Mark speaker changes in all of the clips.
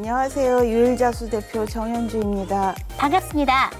Speaker 1: 안녕하세요. 유일자수 대표 정현주입니다.
Speaker 2: 반갑습니다.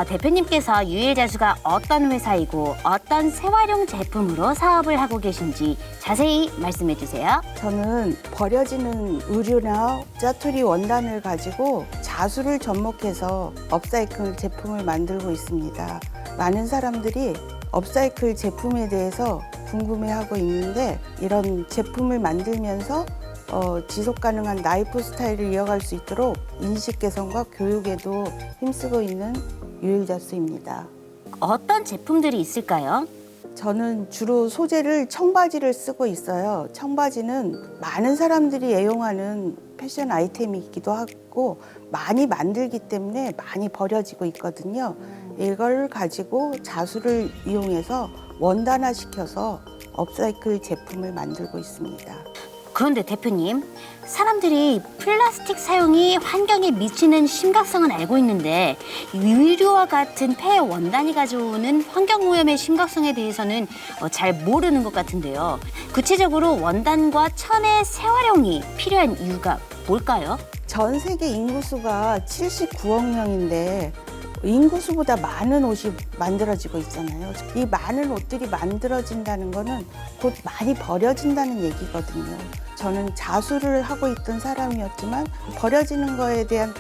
Speaker 2: 대표님께서 유일자수가 어떤 회사이고 어떤 생활용 제품으로 사업을 하고 계신지 자세히 말씀해 주세요.
Speaker 1: 저는 버려지는 의류나 짜투리 원단을 가지고 자수를 접목해서 업사이클 제품을 만들고 있습니다. 많은 사람들이 업사이클 제품에 대해서 궁금해하고 있는데 이런 제품을 만들면서 지속 가능한 라이프 스타일을 이어갈 수 있도록 인식 개선과 교육에도 힘쓰고 있는 유일자수입니다.
Speaker 2: 어떤 제품들이 있을까요?
Speaker 1: 저는 주로 소재를 청바지를 쓰고 있어요. 청바지는 많은 사람들이 애용하는 패션 아이템이기도 하고 많이 만들기 때문에 많이 버려지고 있거든요. 이걸 가지고 자수를 이용해서 원단화시켜서 업사이클 제품을 만들고 있습니다.
Speaker 2: 그런데 대표님, 사람들이 플라스틱 사용이 환경에 미치는 심각성은 알고 있는데 유리와 같은 폐 원단이 가져오는 환경오염의 심각성에 대해서는 잘 모르는 것 같은데요. 구체적으로 원단과 천의 재활용이 필요한 이유가 뭘까요?
Speaker 1: 전 세계 인구수가 79억 명인데 인구수보다 많은 옷이 만들어지고 있잖아요. 이 많은 옷들이 만들어진다는 거는 곧 많이 버려진다는 얘기거든요. 저는 자수를 하고 있던 사람이었지만 버려지는 거에 대한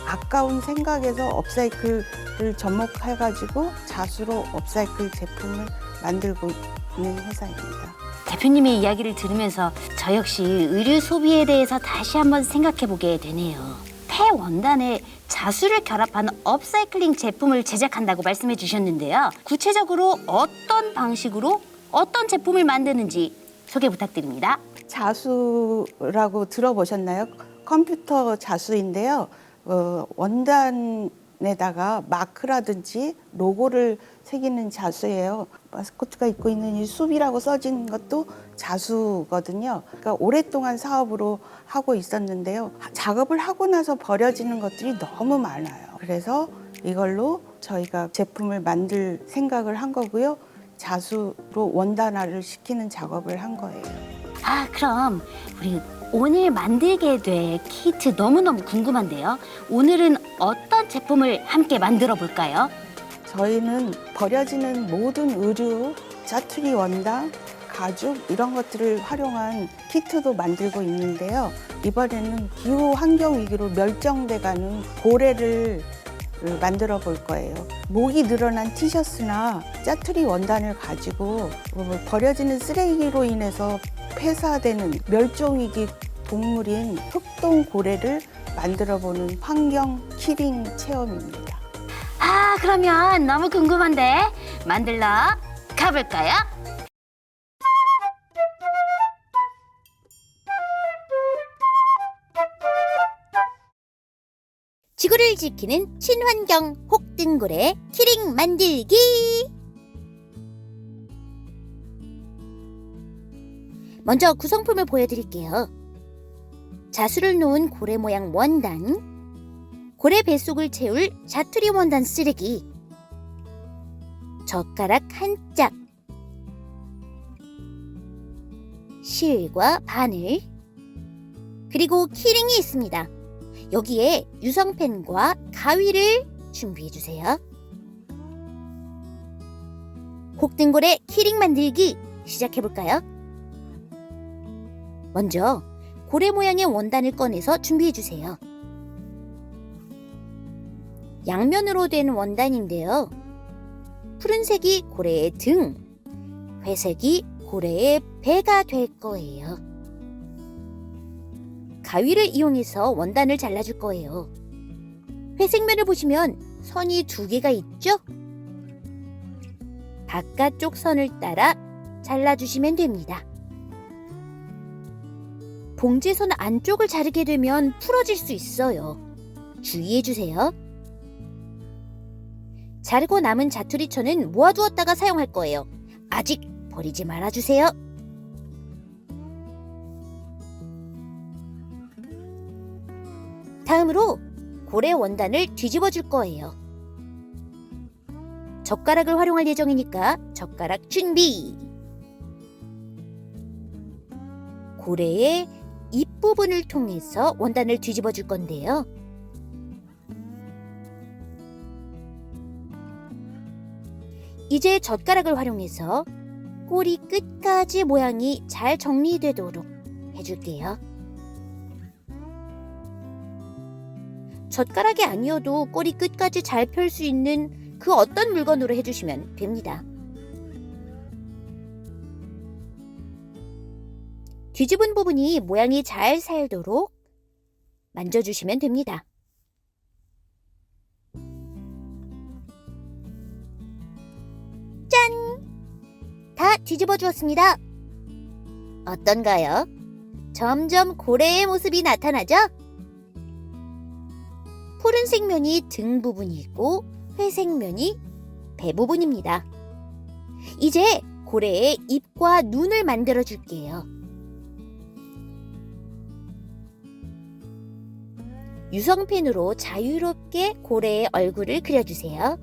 Speaker 1: 아까운 생각에서 업사이클을 접목해가지고 자수로 업사이클 제품을 만들고 있는 회사입니다.
Speaker 2: 대표님의 이야기를 들으면서 저 역시 의류 소비에 대해서 다시 한번 생각해 보게 되네요. 폐 원단에 자수를 결합한 업사이클링 제품을 제작한다고 말씀해 주셨는데요. 구체적으로 어떤 방식으로 어떤 제품을 만드는지 소개 부탁드립니다.
Speaker 1: 자수라고 들어보셨나요? 컴퓨터 자수인데요. 원단에다가 마크라든지 로고를 새기는 자수예요. 마스코트가 입고 있는 이 숲이라고 써진 것도 자수거든요. 그러니까 오랫동안 사업으로 하고 있었는데요. 작업을 하고 나서 버려지는 것들이 너무 많아요. 그래서 이걸로 저희가 제품을 만들 생각을 한 거고요. 자수로 원단화를 시키는 작업을 한 거예요.
Speaker 2: 그럼 우리 오늘 만들게 될 키트 너무너무 궁금한데요. 오늘은 어떤 제품을 함께 만들어 볼까요?
Speaker 1: 저희는 버려지는 모든 의류, 짜투리 원단, 가죽 이런 것들을 활용한 키트도 만들고 있는데요. 이번에는 기후 환경 위기로 멸종돼가는 고래를 만들어 볼 거예요. 목이 늘어난 티셔츠나 짜투리 원단을 가지고 버려지는 쓰레기로 인해서 폐사되는 멸종위기 동물인 흑동 고래를 만들어 보는 환경 키링 체험입니다.
Speaker 2: 그러면 너무 궁금한데 만들러 가볼까요? 지구를 지키는 친환경 혹등고래 키링 만들기. 먼저 구성품을 보여드릴게요. 자수를 놓은 고래 모양 원단, 고래 뱃속을 채울 자투리 원단 쓰레기, 젓가락 한 짝, 실과 바늘, 그리고 키링이 있습니다. 여기에 유성펜과 가위를 준비해주세요. 혹등고래 키링 만들기 시작해볼까요? 먼저 고래 모양의 원단을 꺼내서 준비해주세요. 양면으로 된 원단인데요. 푸른색이 고래의 등, 회색이 고래의 배가 될 거예요. 가위를 이용해서 원단을 잘라줄 거예요. 회색면을 보시면 선이 2개가 있죠? 바깥쪽 선을 따라 잘라주시면 됩니다. 봉제선 안쪽을 자르게 되면 풀어질 수 있어요. 주의해주세요. 자르고 남은 자투리천은 모아두었다가 사용할 거예요. 아직 버리지 말아주세요. 다음으로 고래 원단을 뒤집어 줄 거예요. 젓가락을 활용할 예정이니까 젓가락 준비. 고래의 입 입부분을 통해서 원단을 뒤집어 줄 건데요. 이제 젓가락을 활용해서 꼬리 끝까지 모양이 잘 정리되도록 해줄게요. 젓가락이 아니어도 꼬리 끝까지 잘 펼 수 있는 그 어떤 물건으로 해주시면 됩니다. 뒤집은 부분이 모양이 잘 살도록 만져주시면 됩니다. 짠! 다 뒤집어 주었습니다. 어떤가요? 점점 고래의 모습이 나타나죠? 푸른색 면이 등 부분이고 회색 면이 배 부분입니다. 이제 고래의 입과 눈을 만들어 줄게요. 유성펜으로 자유롭게 고래의 얼굴을 그려주세요.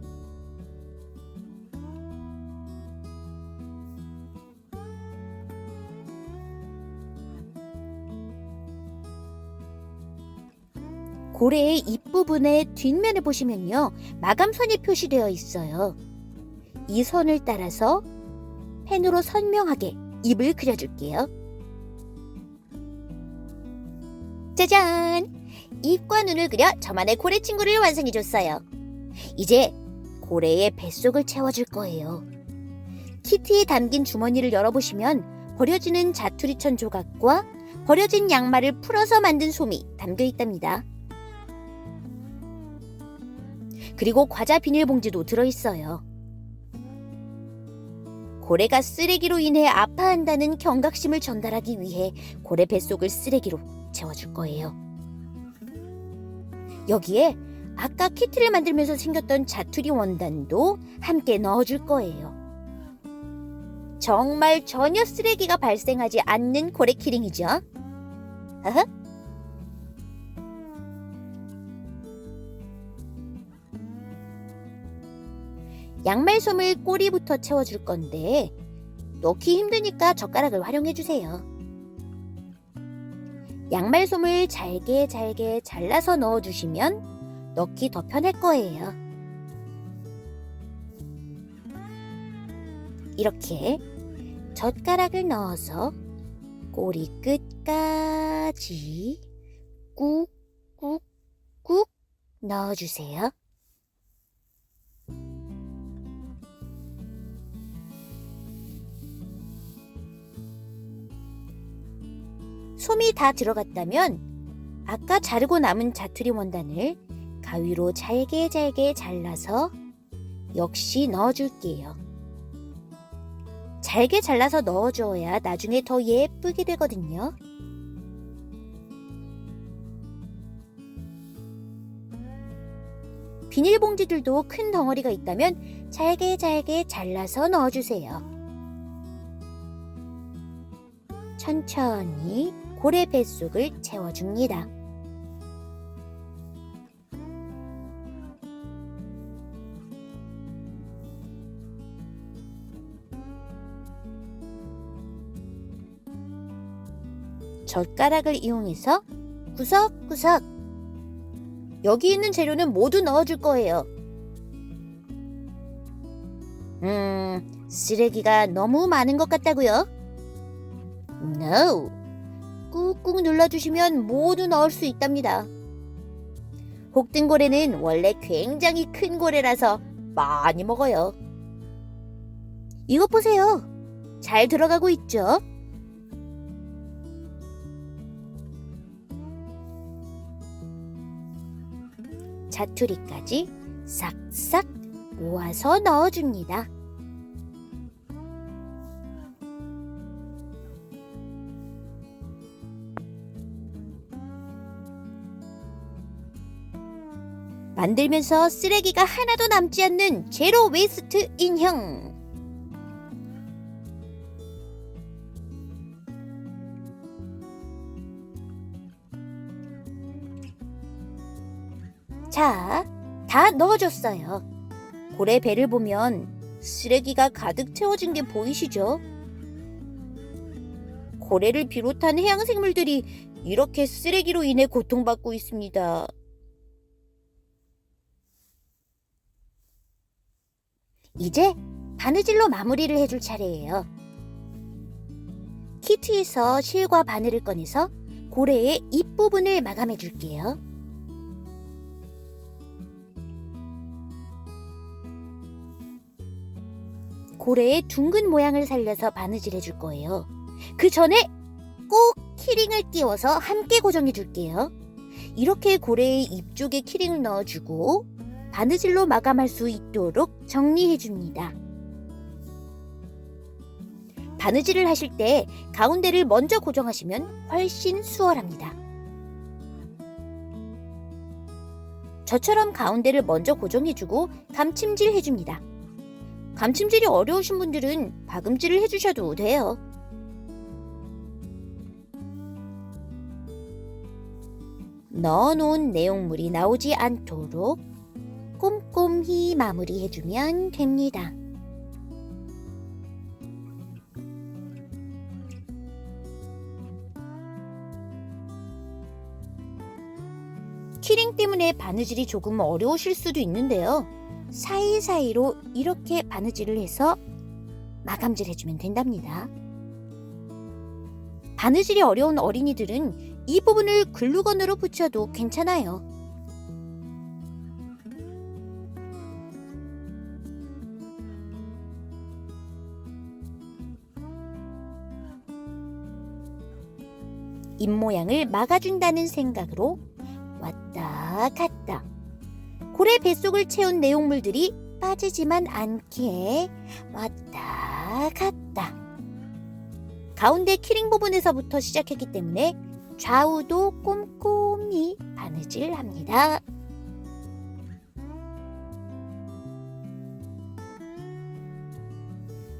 Speaker 2: 고래의 입부분의 뒷면을 보시면요, 마감선이 표시되어 있어요. 이 선을 따라서 펜으로 선명하게 입을 그려줄게요. 짜잔! 입과 눈을 그려 저만의 고래 친구를 완성해줬어요. 이제 고래의 뱃속을 채워줄 거예요. 키트에 담긴 주머니를 열어보시면 버려지는 자투리천 조각과 버려진 양말을 풀어서 만든 솜이 담겨 있답니다. 그리고 과자 비닐봉지도 들어있어요. 고래가 쓰레기로 인해 아파한다는 경각심을 전달하기 위해 고래 뱃속을 쓰레기로 채워줄 거예요. 여기에 아까 키트를 만들면서 생겼던 자투리 원단도 함께 넣어줄 거예요. 정말 전혀 쓰레기가 발생하지 않는 고래 키링이죠. 아하. 양말솜을 꼬리부터 채워줄 건데 넣기 힘드니까 젓가락을 활용해주세요. 양말솜을 잘게 잘라서 넣어주시면 넣기 더 편할 거예요. 이렇게 젓가락을 넣어서 꼬리 끝까지 꾹꾹꾹 넣어주세요. 솜이 다 들어갔다면 아까 자르고 남은 자투리 원단을 가위로 잘게 잘라서 역시 넣어줄게요. 잘게 잘라서 넣어줘야 나중에 더 예쁘게 되거든요. 비닐봉지들도 큰 덩어리가 있다면 잘게 잘라서 넣어주세요. 천천히 고래 뱃속을 채워줍니다. 젓가락을 이용해서 구석구석 여기 있는 재료는 모두 넣어줄 거예요. 쓰레기가 너무 많은 것 같다고요? No! 꾹꾹 눌러주시면 모두 넣을 수 있답니다. 혹등고래는 원래 굉장히 큰 고래라서 많이 먹어요. 이것 보세요. 잘 들어가고 있죠? 자투리까지 싹싹 모아서 넣어줍니다. 만들면서 쓰레기가 하나도 남지 않는 제로 웨이스트 인형. 자, 다 넣어줬어요. 고래 배를 보면 쓰레기가 가득 채워진 게 보이시죠? 고래를 비롯한 해양 생물들이 이렇게 쓰레기로 인해 고통받고 있습니다. 이제 바느질로 마무리를 해줄 차례예요. 키트에서 실과 바늘을 꺼내서 고래의 입 부분을 마감해 줄게요. 고래의 둥근 모양을 살려서 바느질 해줄 거예요. 그 전에 꼭 키링을 끼워서 함께 고정해 줄게요. 이렇게 고래의 입 쪽에 키링을 넣어주고 바느질로 마감할 수 있도록 정리해 줍니다. 바느질을 하실 때 가운데를 먼저 고정하시면 훨씬 수월합니다. 저처럼 가운데를 먼저 고정해주고 감침질 해줍니다. 감침질이 어려우신 분들은 박음질을 해주셔도 돼요. 넣어놓은 내용물이 나오지 않도록 꼼꼼히 마무리해주면 됩니다. 키링 때문에 바느질이 조금 어려우실 수도 있는데요. 사이사이로 이렇게 바느질을 해서 마감질 해주면 된답니다. 바느질이 어려운 어린이들은 이 부분을 글루건으로 붙여도 괜찮아요. 입 모양을 막아준다는 생각으로 왔다 갔다 고래 뱃속을 채운 내용물들이 빠지지만 않게 왔다 갔다. 가운데 키링 부분에서부터 시작했기 때문에 좌우도 꼼꼼히 바느질합니다.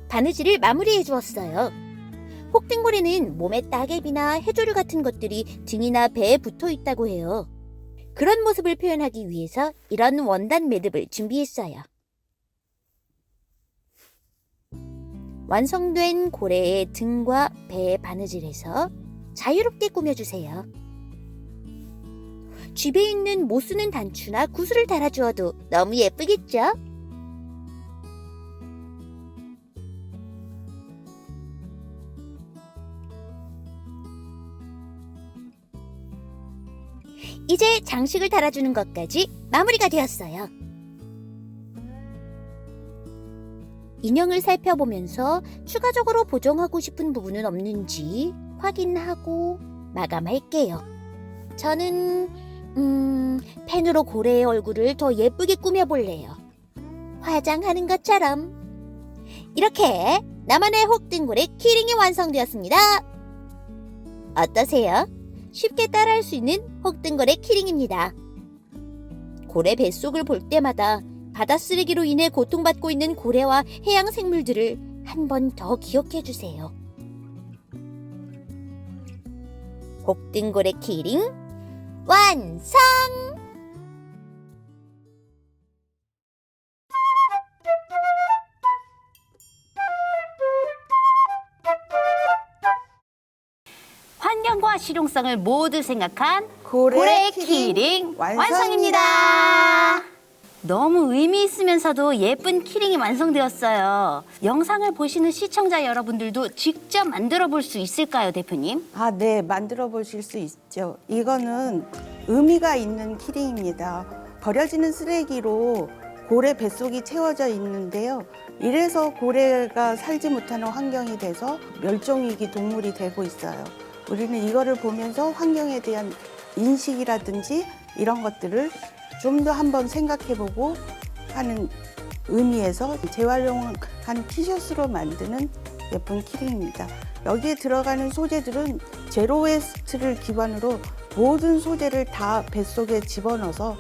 Speaker 2: 바느질을 마무리해 주었어요. 혹등고래는 몸에 따개비나 해조류 같은 것들이 등이나 배에 붙어 있다고 해요. 그런 모습을 표현하기 위해서 이런 원단 매듭을 준비했어요. 완성된 고래의 등과 배에 바느질해서 자유롭게 꾸며주세요. 집에 있는 못 쓰는 단추나 구슬을 달아주어도 너무 예쁘겠죠? 이제 장식을 달아주는 것까지 마무리가 되었어요. 인형을 살펴보면서 추가적으로 보정하고 싶은 부분은 없는지 확인하고 마감할게요. 저는 펜으로 고래의 얼굴을 더 예쁘게 꾸며볼래요. 화장하는 것처럼. 이렇게 나만의 혹등고래 키링이 완성되었습니다. 어떠세요? 쉽게 따라할 수 있는 혹등고래 키링입니다. 고래 뱃속을 볼 때마다 바다 쓰레기로 인해 고통받고 있는 고래와 해양 생물들을 한 번 더 기억해 주세요. 혹등고래 키링 완성! 환경과 실용성을 모두 생각한 고래 키링 완성입니다. 너무 의미 있으면서도 예쁜 키링이 완성되었어요. 영상을 보시는 시청자 여러분들도 직접 만들어 볼 수 있을까요, 대표님?
Speaker 1: 아, 네, 만들어 보실 수 있죠. 이거는 의미가 있는 키링입니다. 버려지는 쓰레기로 고래 뱃속이 채워져 있는데요. 이래서 고래가 살지 못하는 환경이 돼서 멸종위기 동물이 되고 있어요. 우리는 이거를 보면서 환경에 대한 인식이라든지 이런 것들을 좀 더 한번 생각해보고 하는 의미에서 재활용한 티셔츠로 만드는 예쁜 키링입니다. 여기에 들어가는 소재들은 제로 웨스트를 기반으로 모든 소재를 다 뱃속에 집어넣어서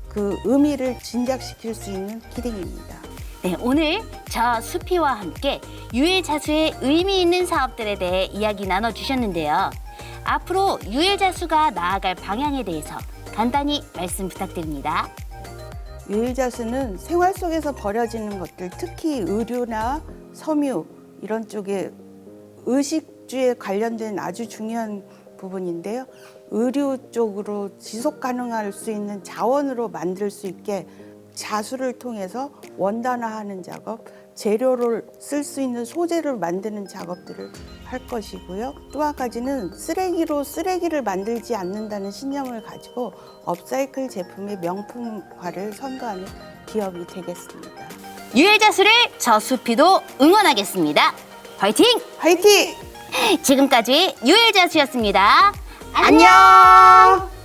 Speaker 1: 그 의미를 진작시킬 수 있는 키링입니다.
Speaker 2: 네, 오늘 저 수피와 함께 유일자수의 의미 있는 사업들에 대해 이야기 나눠주셨는데요. 앞으로 유일자수가 나아갈 방향에 대해서 간단히 말씀 부탁드립니다.
Speaker 1: 유일자수는 생활 속에서 버려지는 것들, 특히 의류나 섬유 이런 쪽에 의식주에 관련된 아주 중요한 부분인데요. 의류 쪽으로 지속 가능할 수 있는 자원으로 만들 수 있게 자수를 통해서 원단화하는 작업, 재료를 쓸 수 있는 소재를 만드는 작업들을 할 것이고요. 또 한 가지는 쓰레기로 쓰레기를 만들지 않는다는 신념을 가지고 업사이클 제품의 명품화를 선도하는 기업이 되겠습니다.
Speaker 2: 유해자수를 저 숲이도 응원하겠습니다. 화이팅!
Speaker 1: 화이팅!
Speaker 2: 지금까지 유해자수였습니다. 안녕!
Speaker 1: 안녕!